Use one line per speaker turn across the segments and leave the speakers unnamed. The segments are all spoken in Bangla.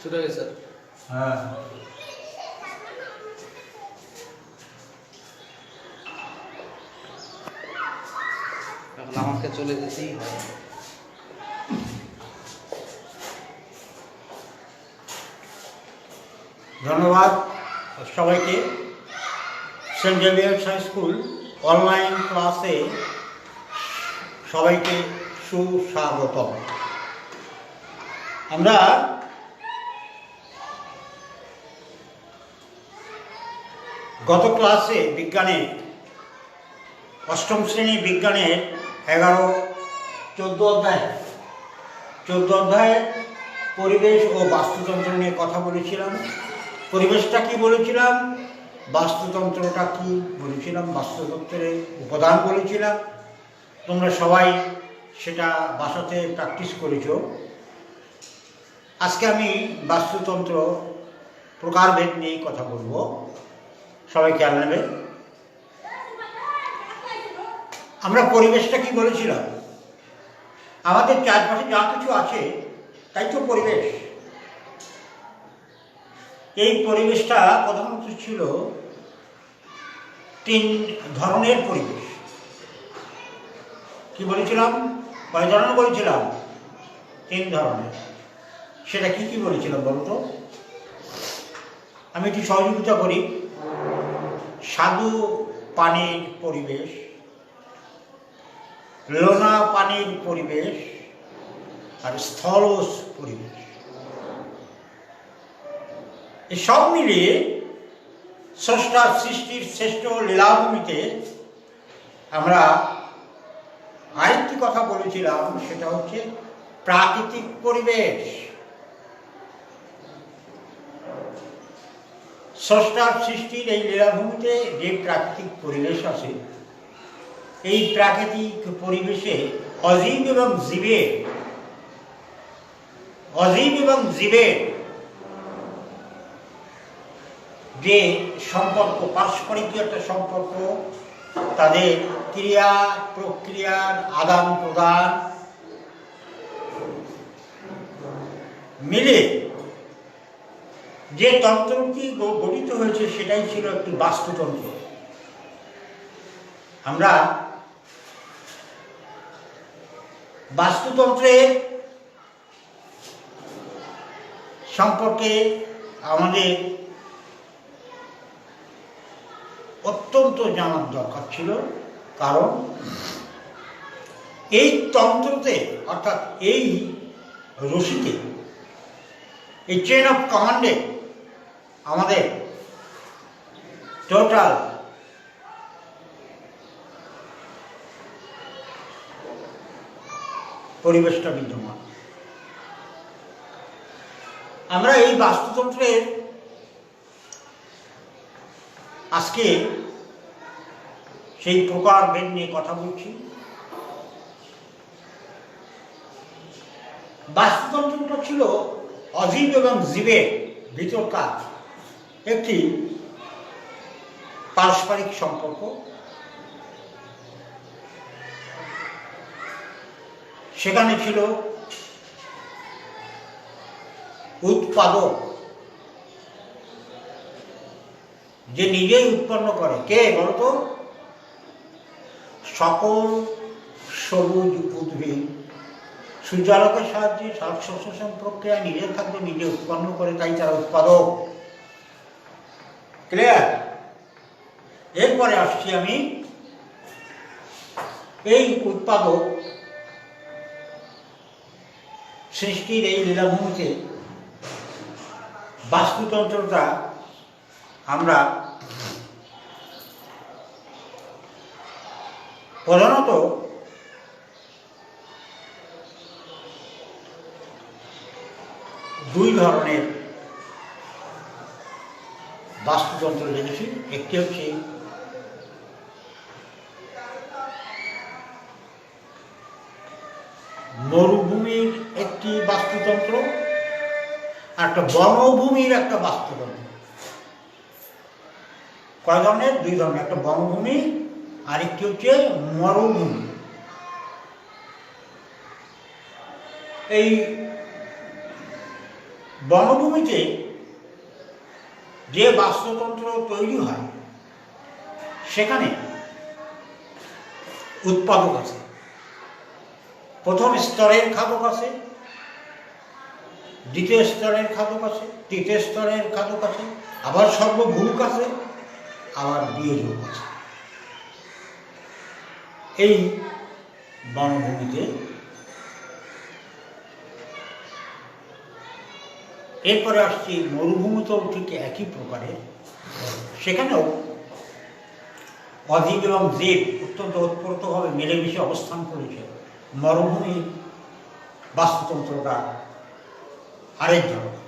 ছুটে গেছে।
হ্যাঁ
এখন আমাকে চলে যেতেই হয়।
ধন্যবাদ সবাইকে। Saint Xavier's high school online ক্লাসে সবাইকে সুস্বাগতম। আমরা গত ক্লাসে বিজ্ঞানের অষ্টম শ্রেণী বিজ্ঞানের 14 অধ্যায়ে পরিবেশ ও বাস্তুতন্ত্র নিয়ে কথা বলেছিলাম। পরিবেশটা কি বলেছিলাম, বাস্তুতন্ত্রটা কি বলেছিলাম, বাস্তুতন্ত্রের উপাদান বলেছিলাম। তোমরা সবাই সেটা বাসাতে প্র্যাকটিস করেছো। আজকে আমি বাস্তুতন্ত্র প্রকারভেদ নিয়ে কথা বলবো, সবাই খেয়াল নেবে। আমরা পরিবেশটা কি বলেছিলাম, আমাদের চারপাশে যা কিছু আছে তাই তো পরিবেশ। এই পরিবেশটা প্রধানত ছিল 3 ধরনের পরিবেশ। কি বলেছিলাম, কয় ধরনের বলেছিলাম? 3 ধরনের। সেটা কি কি বলেছিলাম বলতো? আমি একটু সহযোগিতা করি। স্বাদু পানির পরিবেশ, লোনা পানির পরিবেশ আর স্থলজ পরিবেশ। সব মিলিয়ে স্রষ্টার সৃষ্টির শ্রেষ্ঠ লীলাভূমিতে আমরা আরেকটি কথা বলেছিলাম, সেটা হচ্ছে প্রাকৃতিক পরিবেশ। স্রষ্টার সৃষ্টির এই লীলাভূমিতে যে প্রাকৃতিক পরিবেশ আছে, এই প্রাকৃতিক পরিবেশে অজীব এবং জীবের যে সম্পর্ক, পারস্পরিক একটা সম্পর্ক, তাদের ক্রিয়া প্রক্রিয়ার আদান প্রদান মিলে যে তন্ত্রটি গঠিত হয়েছে সেটাই ছিল একটি বাস্তুতন্ত্র। আমরা বাস্তুতন্ত্রের সম্পর্কে আমাদের অত্যন্ত জানার দরকার ছিল, কারণ এই তন্ত্রতে অর্থাৎ এই রশিতে, এই চেন অফ কমান্ডে আমাদের টোটাল পরিবেশটা বিদ্যমান। আমরা এই বাস্তুতন্ত্রের আজকে সেই প্রকারভেদ নিয়ে কথা বলছি। বাস্তুতন্ত্রটা ছিল অজীব এবং জীবের ভিতরকার একটি পারস্পরিক সম্পর্ক। সেখানে ছিল উৎপাদক, যে নিজেই উৎপন্ন করে। কে বলতো? সকল সবুজ উদ্ভিদ সূর্যালোকের সাহায্যে শ্বাস-প্রশ্বাসন প্রক্রিয়া নিজের খাদ্য নিজে উৎপন্ন করে, তাই তারা উৎপাদক। ক্লিয়ার? এরপরে আসছি আমি এই উৎপাদক সৃষ্টির এই লীলাভূমিতে বাস্তুতন্ত্রটা আমরা প্রধানত দুই ধরনের বাস্তুতন্ত্র দেখেছি। একটি হচ্ছে মরুভূমির একটি বাস্তুতন্ত্র, আর একটা বনভূমির একটা বাস্তুতন্ত্র। কয় ধরনের? 2 ধরনের। একটা বনভূমি, আরেকটি হচ্ছে মরুভূমি। এই বনভূমিতে যে বাস্তুতন্ত্র তৈরি হয় সেখানে উৎপাদক আছে, প্রথম স্তরের খাদক আছে, দ্বিতীয় স্তরের খাদক আছে, তৃতীয় স্তরের খাদক আছে, আবার সর্বভূক আছে, আবার বিয়োজক আছে। এই বনভূমিতে এরপরে আসছি মরুভূমিতেও ঠিক একই প্রকারের, সেখানেও অধিক এবং দেব অত্যন্ত ওতপ্রোতভাবে মিলেমিশে অবস্থান করেছে। মরুভূমির বাস্তুতন্ত্রটা আরেক ধরনের।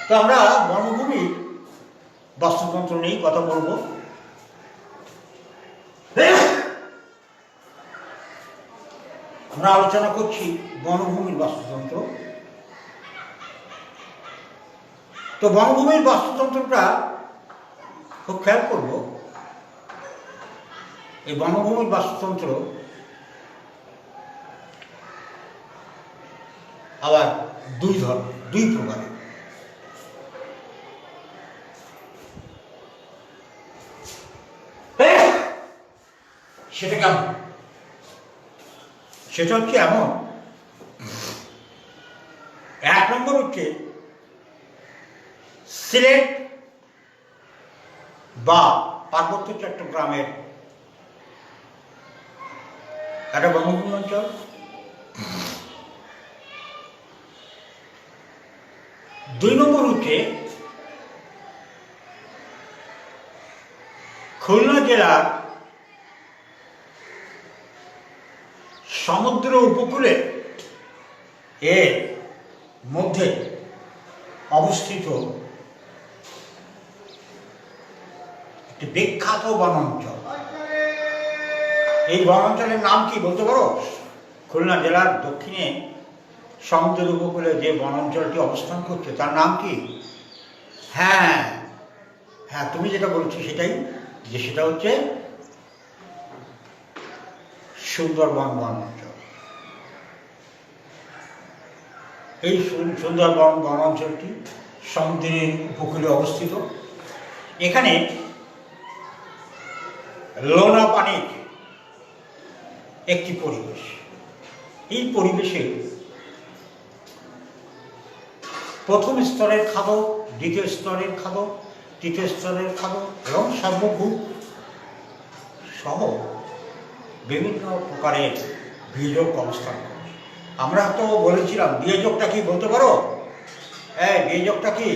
তো আমরা বনভূমির বাস্তুতন্ত্র নিয়েই কথা বলবো। আমরা আলোচনা করছি বনভূমির বাস্তুতন্ত্র। তো বনভূমির বাস্তুতন্ত্রটা খুব খেয়াল করব। এই বনভূমির বাস্তুতন্ত্র আবার দুই প্রকারের। সেটা কেমন? সেটা হচ্ছে এমন, এক নম্বর হচ্ছে সিলেট বা পার্বত্য চট্টগ্রামের একটা বনভূমি অঞ্চল। দুই নম্বর হচ্ছে খুলনা জেলার সমুদ্র উপকূলে এর মধ্যে অবস্থিত একটি বিখ্যাত বনাঞ্চল। এই বনাঞ্চলের নাম কি বলতে পারো? খুলনা জেলার দক্ষিণে সমুদ্র উপকূলে যে বনাঞ্চলটি অবস্থান করছে তার নাম কি? হ্যাঁ হ্যাঁ, তুমি যেটা বলছো সেটাই, যে সেটা হচ্ছে সুন্দরবন বনাঞ্চল। এই সুন্দরবন বনাঞ্চলটি সমুদ্রের উপকূলে অবস্থিত। এখানে লোনা পানির একটি পরিবেশ। এই পরিবেশে প্রথম স্তরের খাদক, দ্বিতীয় স্তরের খাদক, তৃতীয় স্তরের খাদক এবং সর্বভূক সহ বিভিন্ন প্রকারের বিয়োজক অবস্থান করে। আমরা তো বলেছিলাম বিয়োজকটা কি বলতে পারো? হ্যাঁ, বিয়োজকটা কি?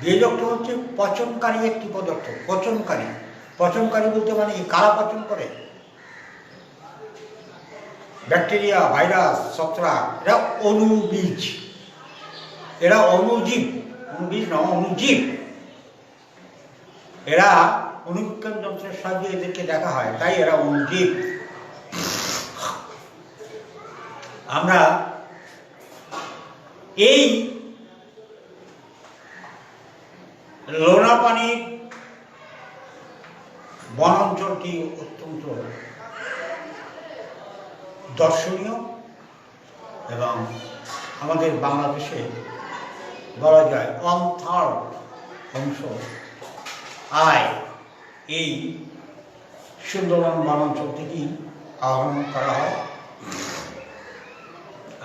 বিয়োজকটা হচ্ছে পচনকারী একটি পদার্থ। পচনকারী, পচনকারী বলতে মানে কারা পচন করে? ব্যাকটেরিয়া, ভাইরাস, ছত্রাক, এরা অণুবীজ, এরা অণুজীব। অণুবীজ নয়, অণুজীব। এরা অণুবিজ্ঞান যন্ত্রের সাহায্যে এদেরকে দেখা হয়, তাই এরা অণুজীব। আমরা এই লোনা পানির বনাঞ্চলটি অত্যন্ত দর্শনীয় এবং আমাদের বাংলাদেশে বলা যায় 1/3 অংশ আয় এই সুন্দরবন বনাঞ্চল থেকেই আহরণ করা হয়।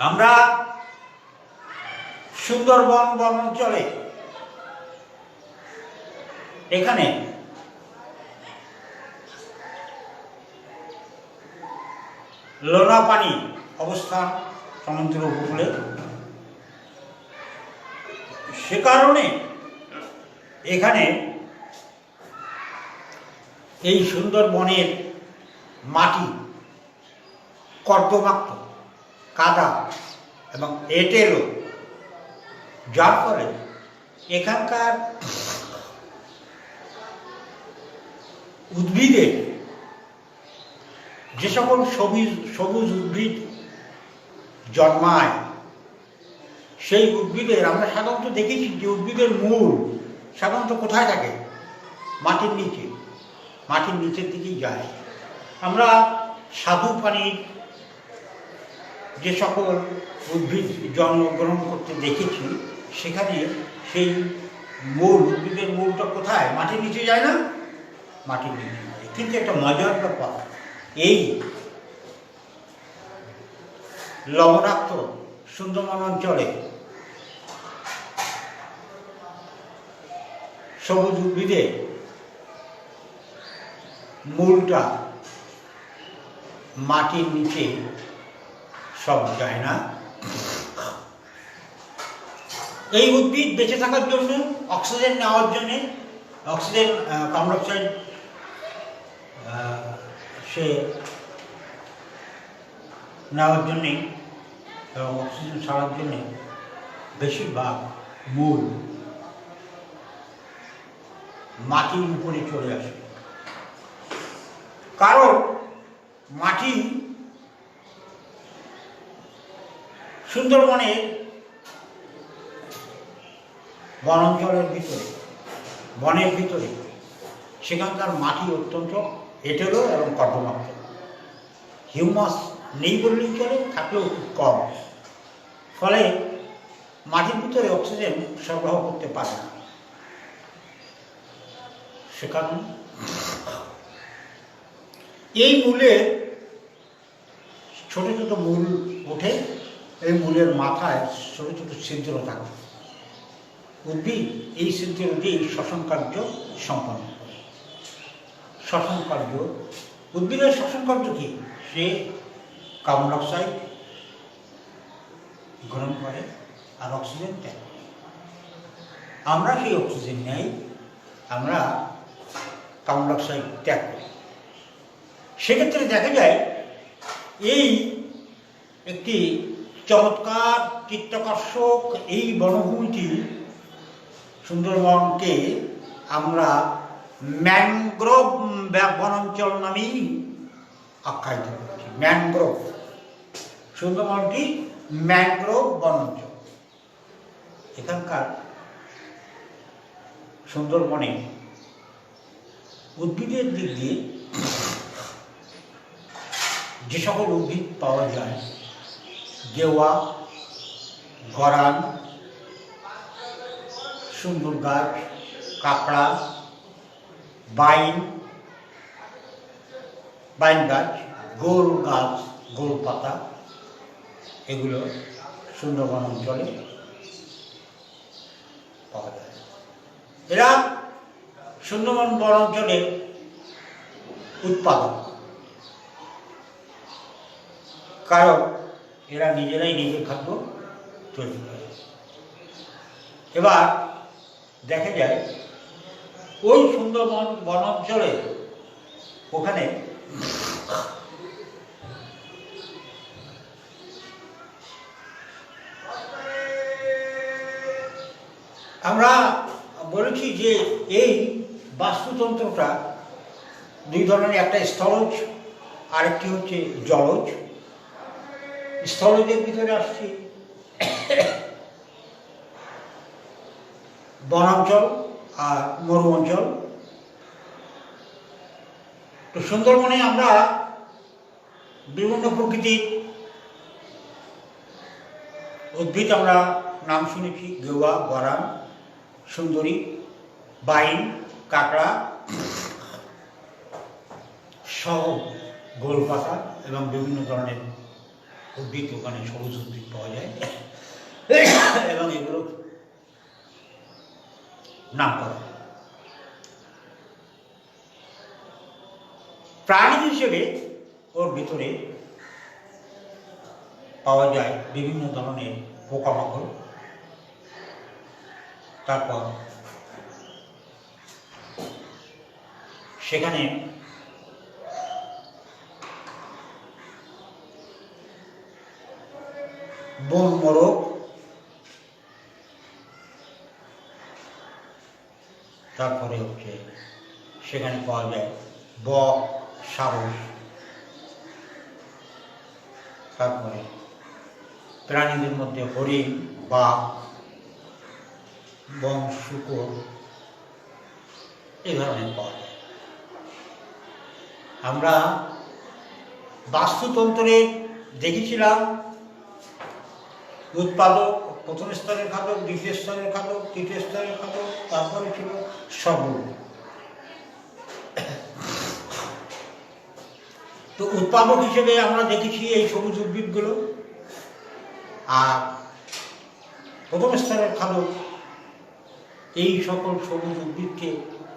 আমরা সুন্দরবন বনাঞ্চলে এখানে লোনা পানি অবস্থান সমুদ্র উপকূলে, সে কারণে এখানে এই সুন্দরবনের মাটি কর্দমাক্ত, কাদা এবং এঁটেলও, যার ফলে এখানকার উদ্ভিদের যে সকল সবুজ উদ্ভিদ জন্মায়, সেই উদ্ভিদের আমরা সাধারণত দেখেছি যে উদ্ভিদের মূল সাধারণত কোথায় থাকে? মাটির নিচে, মাটির নিচের দিকেই যায়। আমরা স্বাদু পানির যে সকল উদ্ভিদ জন্মগ্রহণ করতে দেখেছি, সেখানে সেই মূল, উদ্ভিদের মূলটা কোথায়? মাটির নিচে যায় না? মাটির নিচে যায়। কিন্তু একটা মজার ব্যাপার, এই লবণাক্ত সুন্দরবন অঞ্চলে সবুজ উদ্ভিদে মূলটা মাটির নিচে সব যায় না। এই উদ্ভিদ বেঁচে থাকার জন্য, অক্সিজেন নেওয়ার জন্যে, অক্সিজেন কার্বন ডাইঅক্সাইড সে নেওয়ার জন্যে এবং অক্সিজেন ছাড়ার জন্যে বেশিরভাগ মূল মাটির উপরে চলে আসে। কারণ মাটি সুন্দরবনের বনাঞ্চলের ভিতরে, বনের ভিতরে, সেখানকার মাটি অত্যন্ত এঁটেলো এবং কর্দমাক্ত। হিউমাস নেই বললেই চলে, থাকলেও খুব কম। ফলে মাটির ভিতরে অক্সিজেন সরবরাহ করতে পারে না। সে কারণে এই মূলের ছোট ছোট মূল ওঠে, এই মূলের মাথায় ছোট ছোট ছিদ্র থাকে। উদ্ভিদ এই ছিদ্র দিয়ে শ্বসন কার্য সম্পন্ন করে। শ্বসন কার্য, উদ্ভিদের শ্বসন কার্য কি? সে কার্বন ডাইঅক্সাইড গ্রহণ করে আর অক্সিজেন ত্যাগ করে। আমরা সেই অক্সিজেন নেই, আমরা কার্বন ডাইঅক্সাইড ত্যাগ করি। সেক্ষেত্রে দেখা যায় এই একটি চমৎকার চিত্তাকর্ষক এই বনভূমিটি, সুন্দরবনকে আমরা ম্যানগ্রোভ বনাঞ্চল নামেই আখ্যায়িত করছি। ম্যানগ্রোভ, সুন্দরবনটি ম্যানগ্রোভ বনাঞ্চল। এখানকার সুন্দরবনে উদ্ভিদের দিক দিয়ে যে সকল উদ্ভিদ পাওয়া যায়, গেওয়া, গরান, সুন্দর গাছ, কাঁকড়া, বাইন গাছ, গোল গাছ, গোল পাতা, এগুলো সুন্দরবন অঞ্চলে পাওয়া যায়। এরা সুন্দরবন বন অঞ্চলের উৎপাদক, কারণ এরা নিজেরাই নিজের খাদ্য তৈরি করে। এবার দেখা যায় ওই সুন্দরবন বন অঞ্চলে, ওখানে আমরা বলেছি যে এই বাস্তুতন্ত্রটা দুই ধরনের, একটা স্থলজ, আরেকটি হচ্ছে জলজ। স্থলজের ভিতরে আসছি বনাঞ্চল আর মরু অঞ্চল। তো সুন্দরবনে আমরা বিভিন্ন প্রকৃতির উদ্ভিদ আমরা নাম শুনেছি, গেওয়া, গরান, সুন্দরী, বাইন, কাঁকড়া সহ গোলপাতা এবং বিভিন্ন ধরনের উদ্ভিদ, ওখানে সবুজ উদ্ভিদ পাওয়া যায় এবং এগুলো নাম করা। প্রাণী হিসেবে ওর ভিতরে পাওয়া যায় বিভিন্ন ধরনের পোকামাকড়, তারপর সেখানে বন মোরগ, তারপরে হচ্ছে সেখানে পাওয়া যায় বক, সারস, তারপরে প্রাণীদের মধ্যে হরিণ, বাঘ, বন শূকর, এই ধরনের পাওয়া যায়। আমরা বাস্তুতন্ত্রে দেখেছিলাম উৎপাদক, প্রথম স্তরের খাদক, দ্বিতীয় স্তরের খাদক, তৃতীয় স্তরের খাদক, তারপরে ছিল সর্বভূক। তো উৎপাদক হিসেবে আমরা দেখেছি এই সবুজ উদ্ভিদগুলো, আর প্রথম স্তরের খাদক এই সকল সবুজ উদ্ভিদকে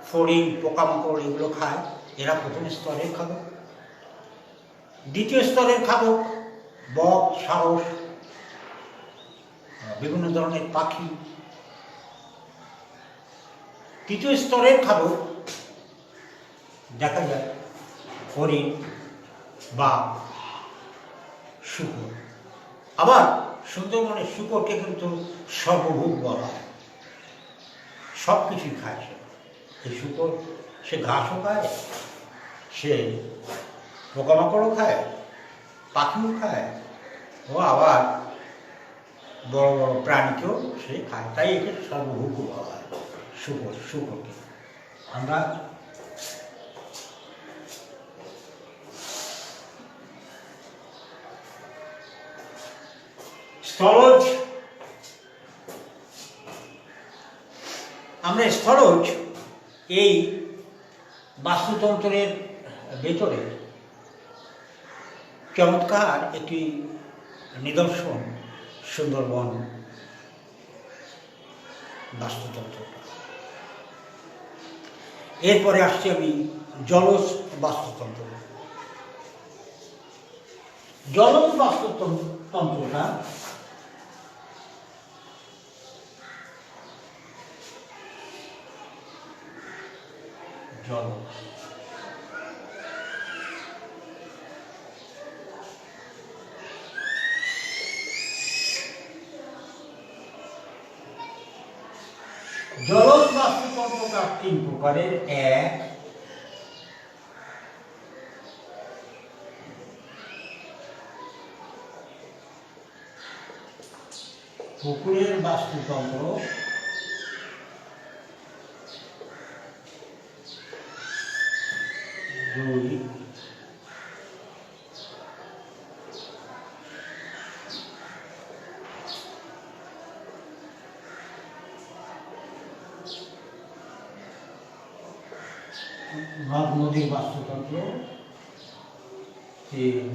ফড়িং, পোকামাকড় এগুলো খায়, এরা প্রথম স্তরের খাদক। দ্বিতীয় স্তরের খাদক বক, সারস, বিভিন্ন ধরনের পাখি। তৃতীয় স্তরের খাদক দেখা যায় হরিণ বা শূকর। আবার সুন্দরবনের শূকরকে কিন্তু সর্বভূক বলা হয়, সব কিছুই খায় সে। এই শূকর সে ঘাসও খায়, সে পোকামাকড়ও খায়, পাখিও খায়, ও আবার বড় বড় প্রাণীকেও সে খায়, তাই একে সর্বভূক বলা হয় শূকরকে। আমরা স্থলজ, এই বাস্তুতন্ত্রের ভেতরে চমৎকার একটি নিদর্শন সুন্দরবন বাস্তুতন্ত্রটা। এরপরে আসছি আমি জলজ বাস্তুতন্ত্র। জলজ বাস্তুতন্ত্রটা জলজ। জলজ বাস্তুতন্ত্রটা 3 প্রকারের। এক, পুকুরের বাস্তুতন্ত্র। দুই, নদ নদীর বাস্তুতন্ত্র। তিন,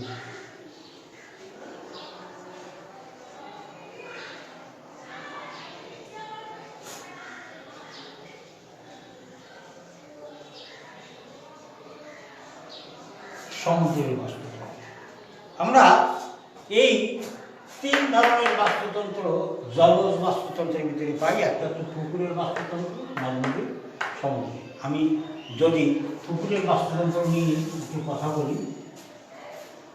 সমুদ্রের বাস্তুতন্ত্র। আমরা এই 3 ধরনের বাস্তুতন্ত্র জলজ বাস্তুতন্ত্রের ভিতরে পাই। একটা হচ্ছে পুকুরের বাস্তুতন্ত্র, নদ নদী, সমুদ্র। আমি যদি পুকুরের বাস্তুতন্ত্র নিয়ে একটু কথা বলি,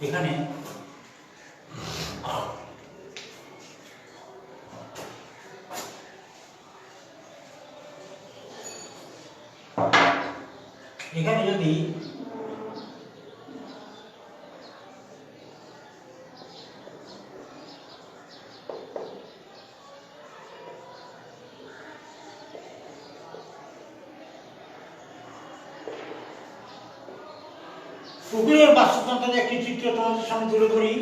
এখানে যদি পুকুরের বাস্তুতন্ত্রের একটি চিত্র তোমাদের সামনে তুলে ধরি।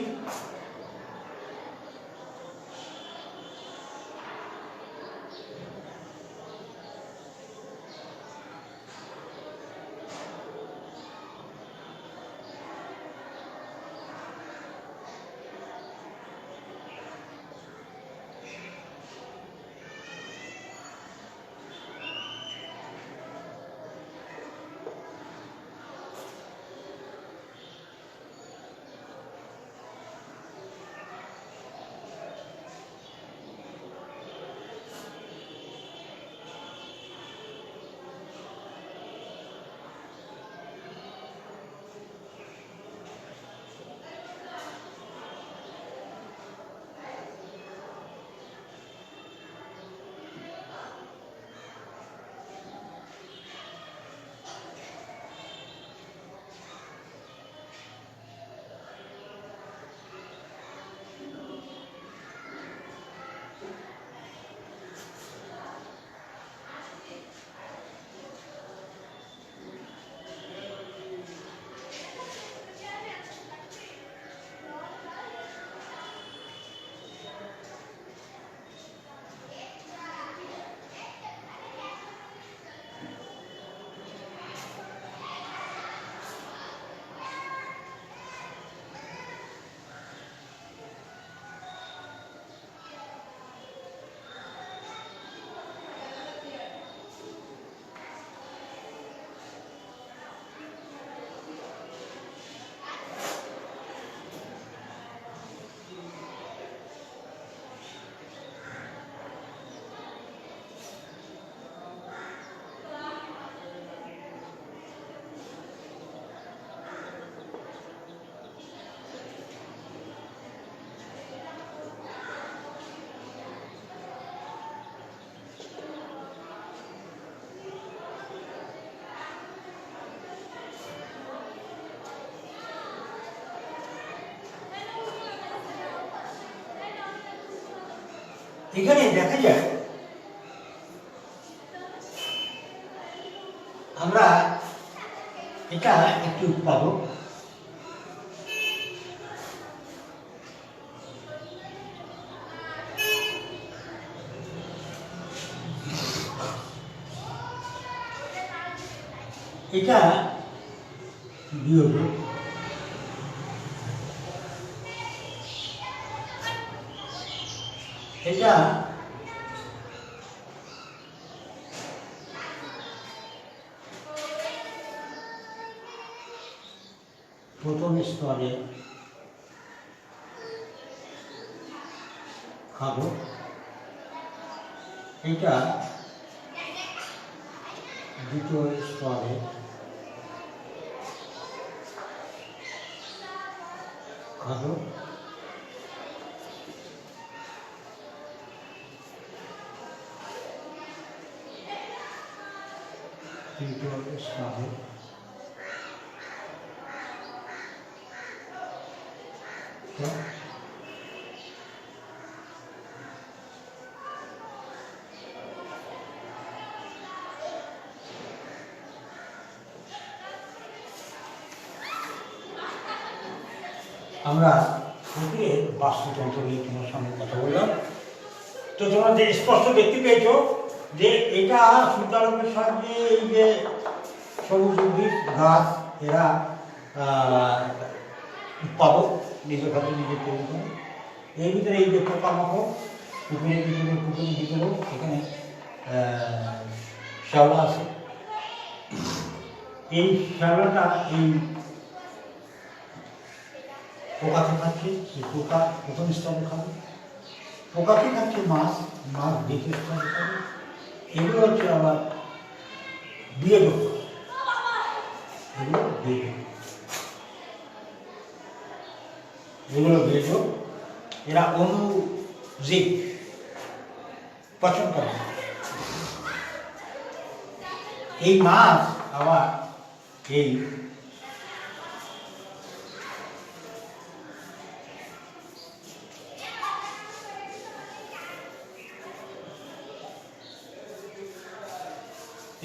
এখানে দেখা যায় আমরা এটা একটি উৎপাদক, এটা বিয়োজক, এটা প্রথম স্তরে খাবো, এটা দ্বিতীয় স্তরে খাবো, তৃতীয় স্তরে আমরা ফুটের বাস্তুতন্ত্র নিয়ে তোমার সঙ্গে কথা বললাম। তো তোমরা যে স্পষ্ট দেখতে পেয়েছো যে এটা সূর্যালোকের সাহায্যে এই যে সবুজ উদ্ভিদ গাছ এরা উৎপাদক, নিজের খাদ্য নিজে তৈরি করে। এর ভিতরে এই যে পোকামাকড়, পুকুরের ভিতরে এখানে শ্যাওলা আছে। এই শ্যাওলাটা এই পোকাকে খাচ্ছে, সেই পোকা প্রথম স্তরে খাবে, পোকাকে খাচ্ছে মাছ, মাছ দ্বিতীয় স্তরে খাবে। এগুলো হচ্ছে আবার বিয়োজক, এগুলো বিয়োজক, এরা অনুজীব পছন্দ করে। এই মাছ আবার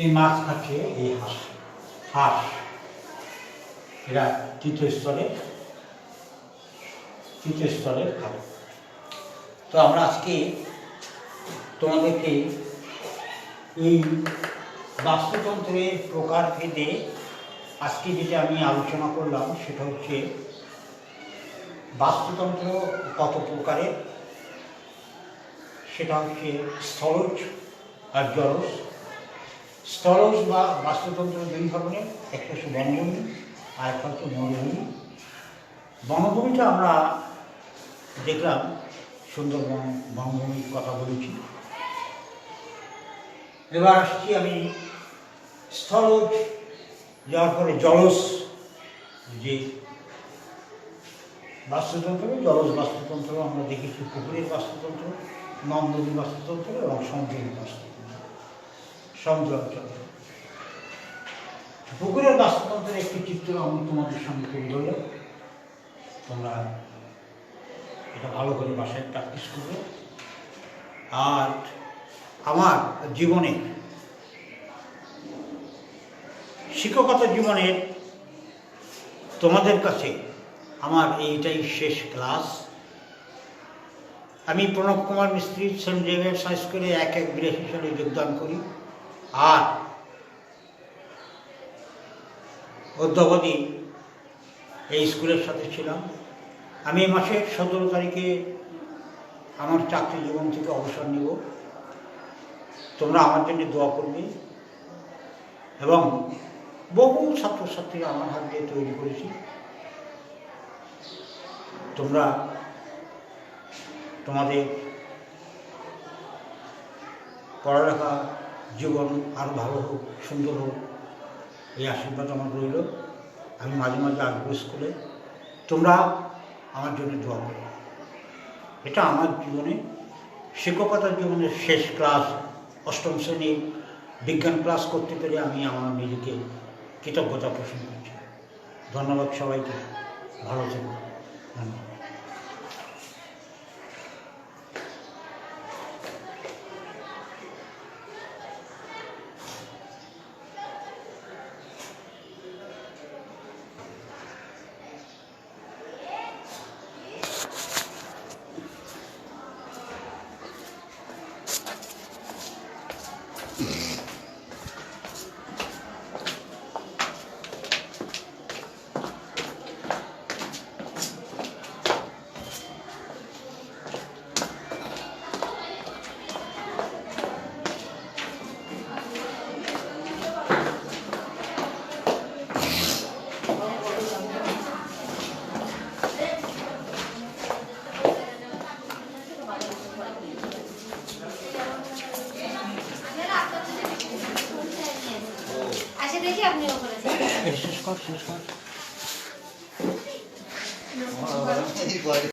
এই মাছ খাচ্ছে এই হাঁস, এরা তৃতীয় স্তরের খাবার। তো আমরা আজকে তোমাদেরকে এই বাস্তুতন্ত্রের প্রকারভেদে আজকে যেটা আমি আলোচনা করলাম সেটা হচ্ছে বাস্তুতন্ত্র কত প্রকারের, সেটা হচ্ছে স্থলজ আর জলজ। স্থলজ বা বাস্তুতন্ত্র দুই ধরনের, একটা হচ্ছে বনভূমি আর একটা হচ্ছে মরুভূমি। বনভূমিটা আমরা দেখলাম, সুন্দরবন বনভূমির কথা বলেছি। এবার আসছি আমি স্থলজ, যাওয়ার পরে জলজ যে বাস্তুতন্ত্র, জলজ বাস্তুতন্ত্র আমরা দেখেছি পুকুরের বাস্তুতন্ত্র, নদীর বাস্তুতন্ত্র এবং সমুদ্রের বাস্তুতন্ত্র, সমুদ্র অঞ্চল। পুকুরের বাস্তুতন্ত্রের একটি চিত্র আমি তোমাদের সঙ্গে তুলে ধরলাম, তোমরা এটা ভালো করে বাসায় প্র্যাকটিস করবে। আর আমার জীবনে, শিক্ষকতা জীবনের তোমাদের কাছে আমার এইটাই শেষ ক্লাস। আমি প্রণব কুমার মিস্ত্রি, সেন্ট জেভিয়ার্স হাই স্কুলে ১/১/৮২ সালে যোগদান করি আর অদ্যাবধি এই স্কুলের সাথে ছিলাম। আমি এই মাসের ১৭ তারিখে আমার চাকরি জীবন থেকে অবসর নেব। তোমরা আমার জন্য দোয়া করবে এবং বহু ছাত্রছাত্রীরা আমার হাত দিয়ে তৈরি করেছি। তোমরা তোমাদের পড়ালেখা জীবন আরও ভালো হোক, সুন্দর হোক, এই আশীর্বাদ আমার রইল। আমি মাঝে মাঝে আসবো স্কুলে, তোমরা আমার জন্য দোয়া করো। এটা আমার জীবনে, শিক্ষকতার জীবনের শেষ ক্লাস। ৮ম শ্রেণীর বিজ্ঞান ক্লাস করতে পেরে আমি আমার নিজেকে কৃতজ্ঞতা পোষণ করছি। ধন্যবাদ সবাইকে, ভালো থেকো, ধন্যবাদ। কর শেষ কর